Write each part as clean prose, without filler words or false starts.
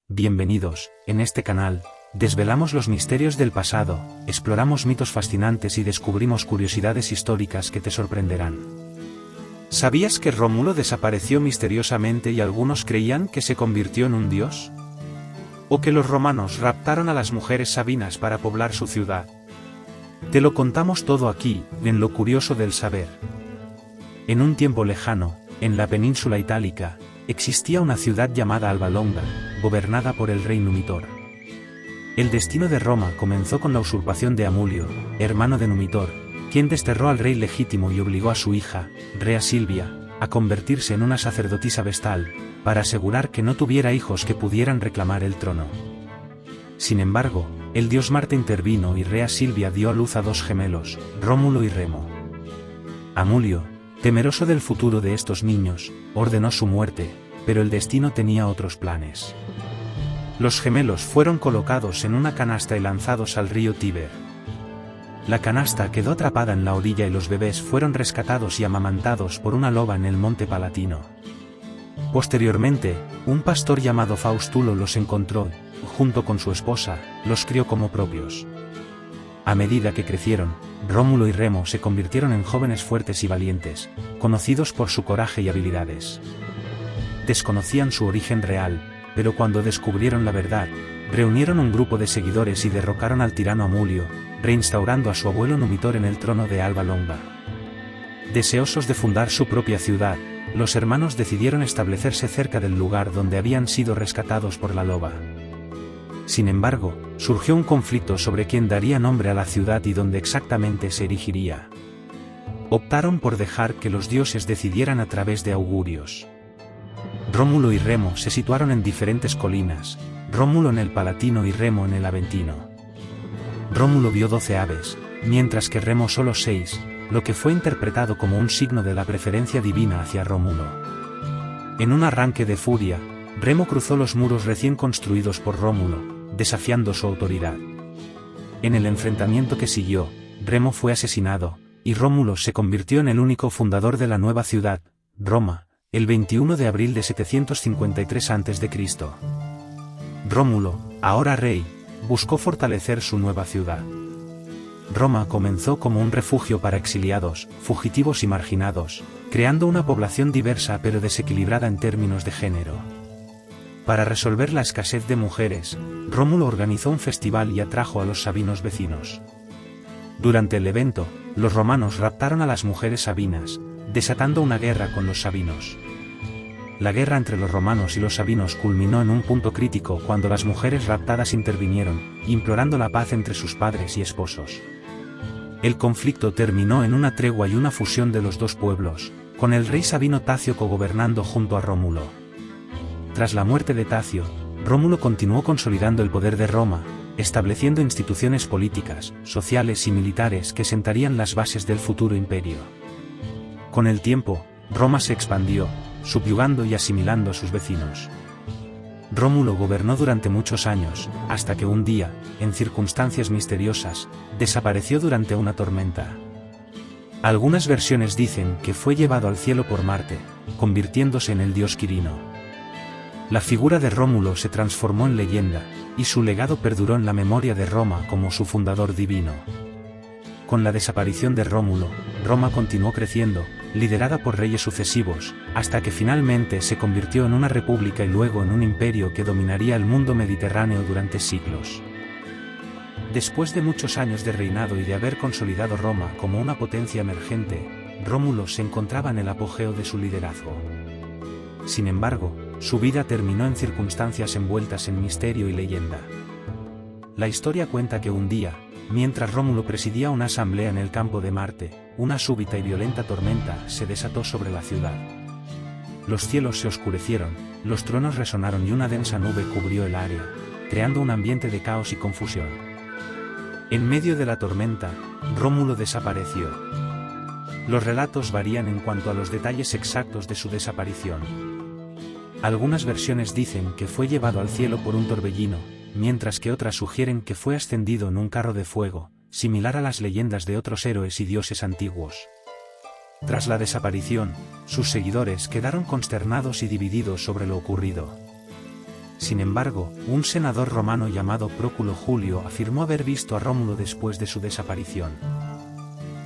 Bienvenidos. En este canal, desvelamos los misterios del pasado, exploramos mitos fascinantes y descubrimos curiosidades históricas que te sorprenderán. ¿Sabías que Rómulo desapareció misteriosamente y algunos creían que se convirtió en un dios? ¿O que los romanos raptaron a las mujeres sabinas para poblar su ciudad? Te lo contamos todo aquí, en Lo Curioso del Saber. En un tiempo lejano, en la península itálica, existía una ciudad llamada Alba Longa, gobernada por el rey Numitor. El destino de Roma comenzó con la usurpación de Amulio, hermano de Numitor, quien desterró al rey legítimo y obligó a su hija, Rea Silvia, a convertirse en una sacerdotisa vestal, para asegurar que no tuviera hijos que pudieran reclamar el trono. Sin embargo, el dios Marte intervino y Rea Silvia dio a luz a dos gemelos, Rómulo y Remo. Amulio, temeroso del futuro de estos niños, ordenó su muerte, pero el destino tenía otros planes. Los gemelos fueron colocados en una canasta y lanzados al río Tíber. La canasta quedó atrapada en la orilla y los bebés fueron rescatados y amamantados por una loba en el monte Palatino. Posteriormente, un pastor llamado Faustulo los encontró, junto con su esposa, los crió como propios. A medida que crecieron, Rómulo y Remo se convirtieron en jóvenes fuertes y valientes, conocidos por su coraje y habilidades. Desconocían su origen real, pero cuando descubrieron la verdad, reunieron un grupo de seguidores y derrocaron al tirano Amulio, reinstaurando a su abuelo Numitor en el trono de Alba Longa. Deseosos de fundar su propia ciudad, los hermanos decidieron establecerse cerca del lugar donde habían sido rescatados por la loba. Sin embargo, surgió un conflicto sobre quién daría nombre a la ciudad y dónde exactamente se erigiría. Optaron por dejar que los dioses decidieran a través de augurios. Rómulo y Remo se situaron en diferentes colinas, Rómulo en el Palatino y Remo en el Aventino. Rómulo vio 12 aves, mientras que Remo solo 6, lo que fue interpretado como un signo de la preferencia divina hacia Rómulo. En un arranque de furia, Remo cruzó los muros recién construidos por Rómulo, desafiando su autoridad. En el enfrentamiento que siguió, Remo fue asesinado, y Rómulo se convirtió en el único fundador de la nueva ciudad, Roma, el 21 de abril de 753 a.C. Rómulo, ahora rey, buscó fortalecer su nueva ciudad. Roma comenzó como un refugio para exiliados, fugitivos y marginados, creando una población diversa pero desequilibrada en términos de género. Para resolver la escasez de mujeres, Rómulo organizó un festival y atrajo a los sabinos vecinos. Durante el evento, los romanos raptaron a las mujeres sabinas, desatando una guerra con los sabinos. La guerra entre los romanos y los sabinos culminó en un punto crítico cuando las mujeres raptadas intervinieron, implorando la paz entre sus padres y esposos. El conflicto terminó en una tregua y una fusión de los dos pueblos, con el rey sabino Tacio cogobernando junto a Rómulo. Tras la muerte de Tacio, Rómulo continuó consolidando el poder de Roma, estableciendo instituciones políticas, sociales y militares que sentarían las bases del futuro imperio. Con el tiempo, Roma se expandió, subyugando y asimilando a sus vecinos. Rómulo gobernó durante muchos años, hasta que un día, en circunstancias misteriosas, desapareció durante una tormenta. Algunas versiones dicen que fue llevado al cielo por Marte, convirtiéndose en el dios Quirino. La figura de Rómulo se transformó en leyenda, y su legado perduró en la memoria de Roma como su fundador divino. Con la desaparición de Rómulo, Roma continuó creciendo, liderada por reyes sucesivos, hasta que finalmente se convirtió en una república y luego en un imperio que dominaría el mundo mediterráneo durante siglos. Después de muchos años de reinado y de haber consolidado Roma como una potencia emergente, Rómulo se encontraba en el apogeo de su liderazgo. Sin embargo, su vida terminó en circunstancias envueltas en misterio y leyenda. La historia cuenta que un día, mientras Rómulo presidía una asamblea en el campo de Marte, una súbita y violenta tormenta se desató sobre la ciudad. Los cielos se oscurecieron, los truenos resonaron y una densa nube cubrió el área, creando un ambiente de caos y confusión. En medio de la tormenta, Rómulo desapareció. Los relatos varían en cuanto a los detalles exactos de su desaparición. Algunas versiones dicen que fue llevado al cielo por un torbellino, mientras que otras sugieren que fue ascendido en un carro de fuego, similar a las leyendas de otros héroes y dioses antiguos. Tras la desaparición, sus seguidores quedaron consternados y divididos sobre lo ocurrido. Sin embargo, un senador romano llamado Próculo Julio afirmó haber visto a Rómulo después de su desaparición.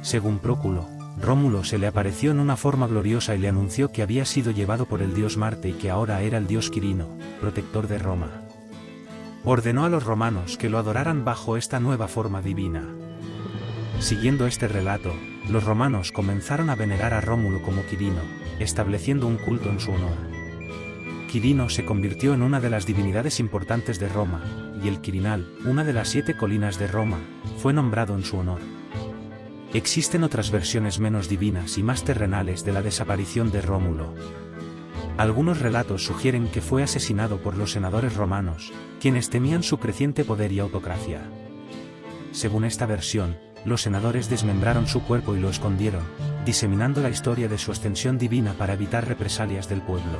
Según Próculo, Rómulo se le apareció en una forma gloriosa y le anunció que había sido llevado por el dios Marte y que ahora era el dios Quirino, protector de Roma. Ordenó a los romanos que lo adoraran bajo esta nueva forma divina. Siguiendo este relato, los romanos comenzaron a venerar a Rómulo como Quirino, estableciendo un culto en su honor. Quirino se convirtió en una de las divinidades importantes de Roma, y el Quirinal, una de las 7 colinas de Roma, fue nombrado en su honor. Existen otras versiones menos divinas y más terrenales de la desaparición de Rómulo. Algunos relatos sugieren que fue asesinado por los senadores romanos, quienes temían su creciente poder y autocracia. Según esta versión, los senadores desmembraron su cuerpo y lo escondieron, diseminando la historia de su ascensión divina para evitar represalias del pueblo.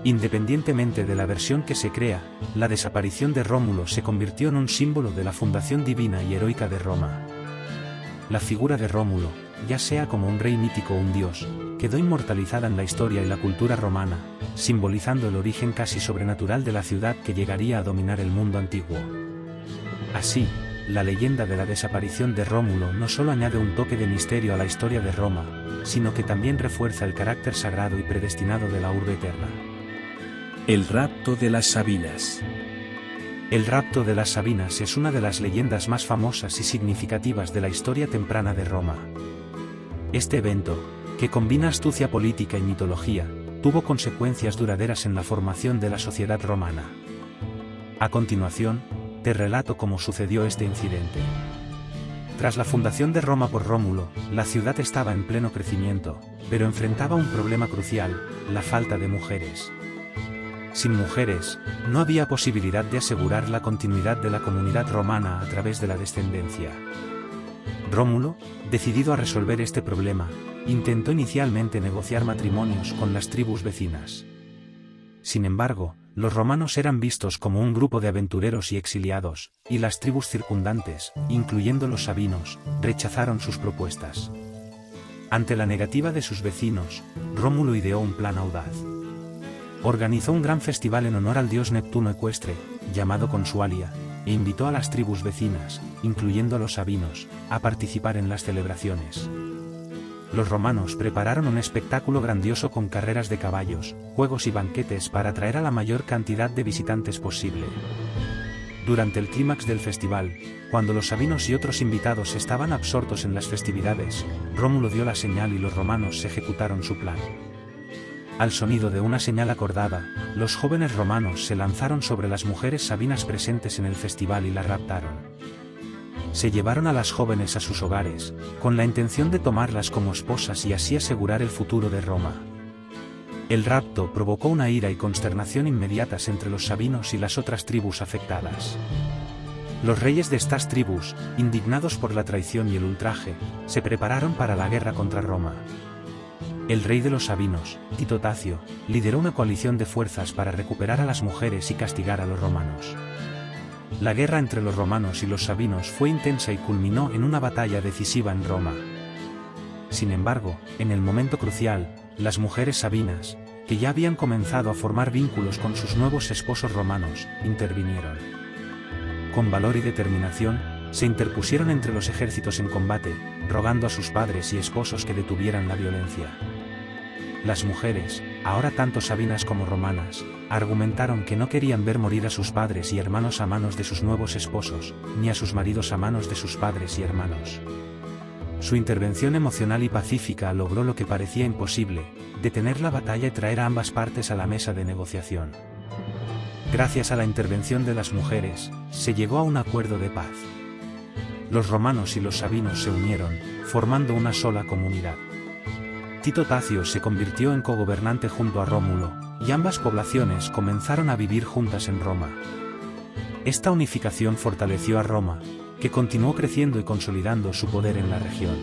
Independientemente de la versión que se crea, la desaparición de Rómulo se convirtió en un símbolo de la fundación divina y heroica de Roma. La figura de Rómulo, ya sea como un rey mítico o un dios, quedó inmortalizada en la historia y la cultura romana, simbolizando el origen casi sobrenatural de la ciudad que llegaría a dominar el mundo antiguo. Así, la leyenda de la desaparición de Rómulo no solo añade un toque de misterio a la historia de Roma, sino que también refuerza el carácter sagrado y predestinado de la urbe eterna. El rapto de las Sabinas. El rapto de las Sabinas es una de las leyendas más famosas y significativas de la historia temprana de Roma. Este evento, que combina astucia política y mitología, tuvo consecuencias duraderas en la formación de la sociedad romana. A continuación, te relato cómo sucedió este incidente. Tras la fundación de Roma por Rómulo, la ciudad estaba en pleno crecimiento, pero enfrentaba un problema crucial: la falta de mujeres. Sin mujeres, no había posibilidad de asegurar la continuidad de la comunidad romana a través de la descendencia. Rómulo, decidido a resolver este problema, intentó inicialmente negociar matrimonios con las tribus vecinas. Sin embargo, los romanos eran vistos como un grupo de aventureros y exiliados, y las tribus circundantes, incluyendo los sabinos, rechazaron sus propuestas. Ante la negativa de sus vecinos, Rómulo ideó un plan audaz. Organizó un gran festival en honor al dios Neptuno ecuestre, llamado Consualia, e invitó a las tribus vecinas, incluyendo a los sabinos, a participar en las celebraciones. Los romanos prepararon un espectáculo grandioso con carreras de caballos, juegos y banquetes para atraer a la mayor cantidad de visitantes posible. Durante el clímax del festival, cuando los sabinos y otros invitados estaban absortos en las festividades, Rómulo dio la señal y los romanos ejecutaron su plan. Al sonido de una señal acordada, los jóvenes romanos se lanzaron sobre las mujeres sabinas presentes en el festival y las raptaron. Se llevaron a las jóvenes a sus hogares, con la intención de tomarlas como esposas y así asegurar el futuro de Roma. El rapto provocó una ira y consternación inmediatas entre los sabinos y las otras tribus afectadas. Los reyes de estas tribus, indignados por la traición y el ultraje, se prepararon para la guerra contra Roma. El rey de los sabinos, Tito Tacio, lideró una coalición de fuerzas para recuperar a las mujeres y castigar a los romanos. La guerra entre los romanos y los sabinos fue intensa y culminó en una batalla decisiva en Roma. Sin embargo, en el momento crucial, las mujeres sabinas, que ya habían comenzado a formar vínculos con sus nuevos esposos romanos, intervinieron. Con valor y determinación, se interpusieron entre los ejércitos en combate, rogando a sus padres y esposos que detuvieran la violencia. Las mujeres, ahora tanto sabinas como romanas, argumentaron que no querían ver morir a sus padres y hermanos a manos de sus nuevos esposos, ni a sus maridos a manos de sus padres y hermanos. Su intervención emocional y pacífica logró lo que parecía imposible: detener la batalla y traer a ambas partes a la mesa de negociación. Gracias a la intervención de las mujeres, se llegó a un acuerdo de paz. Los romanos y los sabinos se unieron, formando una sola comunidad. Tito Tacio se convirtió en cogobernante junto a Rómulo, y ambas poblaciones comenzaron a vivir juntas en Roma. Esta unificación fortaleció a Roma, que continuó creciendo y consolidando su poder en la región.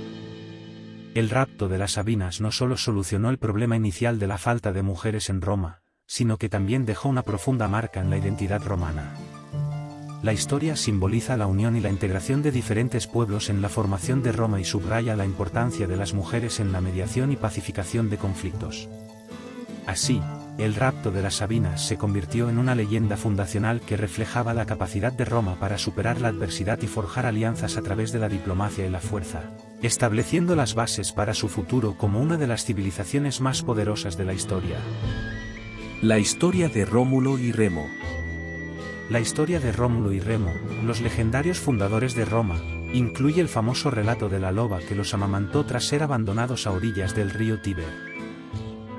El rapto de las Sabinas no solo solucionó el problema inicial de la falta de mujeres en Roma, sino que también dejó una profunda marca en la identidad romana. La historia simboliza la unión y la integración de diferentes pueblos en la formación de Roma y subraya la importancia de las mujeres en la mediación y pacificación de conflictos. Así, el rapto de las Sabinas se convirtió en una leyenda fundacional que reflejaba la capacidad de Roma para superar la adversidad y forjar alianzas a través de la diplomacia y la fuerza, estableciendo las bases para su futuro como una de las civilizaciones más poderosas de la historia. La historia de Rómulo y Remo. La historia de Rómulo y Remo, los legendarios fundadores de Roma, incluye el famoso relato de la loba que los amamantó tras ser abandonados a orillas del río Tíber.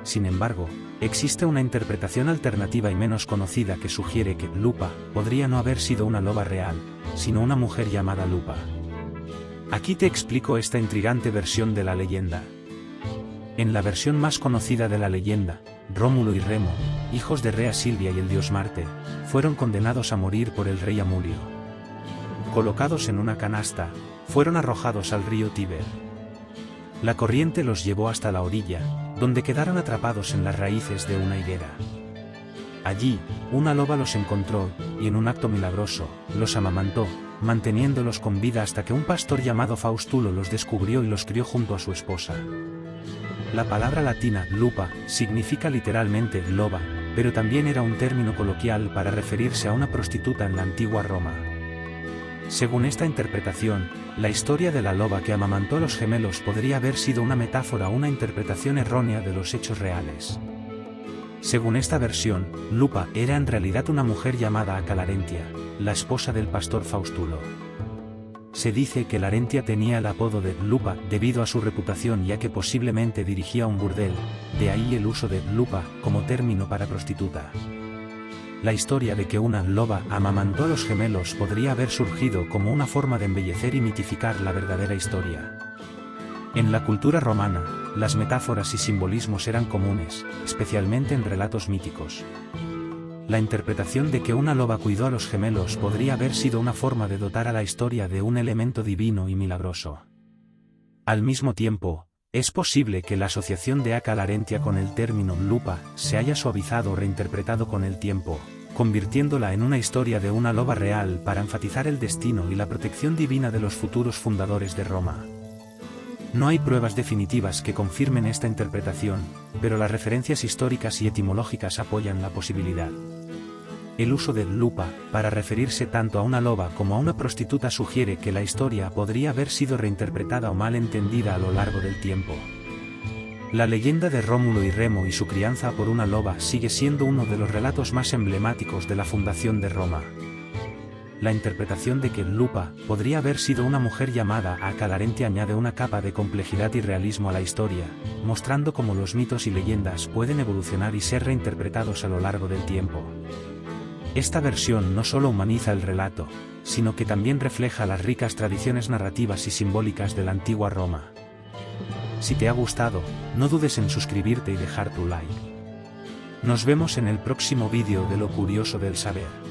Sin embargo, existe una interpretación alternativa y menos conocida que sugiere que Lupa podría no haber sido una loba real, sino una mujer llamada Lupa. Aquí te explico esta intrigante versión de la leyenda. En la versión más conocida de la leyenda, Rómulo y Remo, hijos de Rea Silvia y el dios Marte, fueron condenados a morir por el rey Amulio. Colocados en una canasta, fueron arrojados al río Tíber. La corriente los llevó hasta la orilla, donde quedaron atrapados en las raíces de una higuera. Allí, una loba los encontró, y en un acto milagroso, los amamantó, manteniéndolos con vida hasta que un pastor llamado Faustulo los descubrió y los crió junto a su esposa. La palabra latina, lupa, significa literalmente loba, pero también era un término coloquial para referirse a una prostituta en la antigua Roma. Según esta interpretación, la historia de la loba que amamantó a los gemelos podría haber sido una metáfora o una interpretación errónea de los hechos reales. Según esta versión, Lupa era en realidad una mujer llamada Acalarentia, la esposa del pastor Faustulo. Se dice que Larentia tenía el apodo de Lupa debido a su reputación ya que posiblemente dirigía un burdel, de ahí el uso de lupa como término para prostituta. La historia de que una loba amamantó a los gemelos podría haber surgido como una forma de embellecer y mitificar la verdadera historia. En la cultura romana, las metáforas y simbolismos eran comunes, especialmente en relatos míticos. La interpretación de que una loba cuidó a los gemelos podría haber sido una forma de dotar a la historia de un elemento divino y milagroso. Al mismo tiempo, es posible que la asociación de Acalarentia con el término lupa se haya suavizado o reinterpretado con el tiempo, convirtiéndola en una historia de una loba real para enfatizar el destino y la protección divina de los futuros fundadores de Roma. No hay pruebas definitivas que confirmen esta interpretación, pero las referencias históricas y etimológicas apoyan la posibilidad. El uso de lupa para referirse tanto a una loba como a una prostituta sugiere que la historia podría haber sido reinterpretada o mal entendida a lo largo del tiempo. La leyenda de Rómulo y Remo y su crianza por una loba sigue siendo uno de los relatos más emblemáticos de la fundación de Roma. La interpretación de que Lupa podría haber sido una mujer llamada Acalarentia añade una capa de complejidad y realismo a la historia, mostrando cómo los mitos y leyendas pueden evolucionar y ser reinterpretados a lo largo del tiempo. Esta versión no solo humaniza el relato, sino que también refleja las ricas tradiciones narrativas y simbólicas de la antigua Roma. Si te ha gustado, no dudes en suscribirte y dejar tu like. Nos vemos en el próximo vídeo de Lo Curioso del Saber.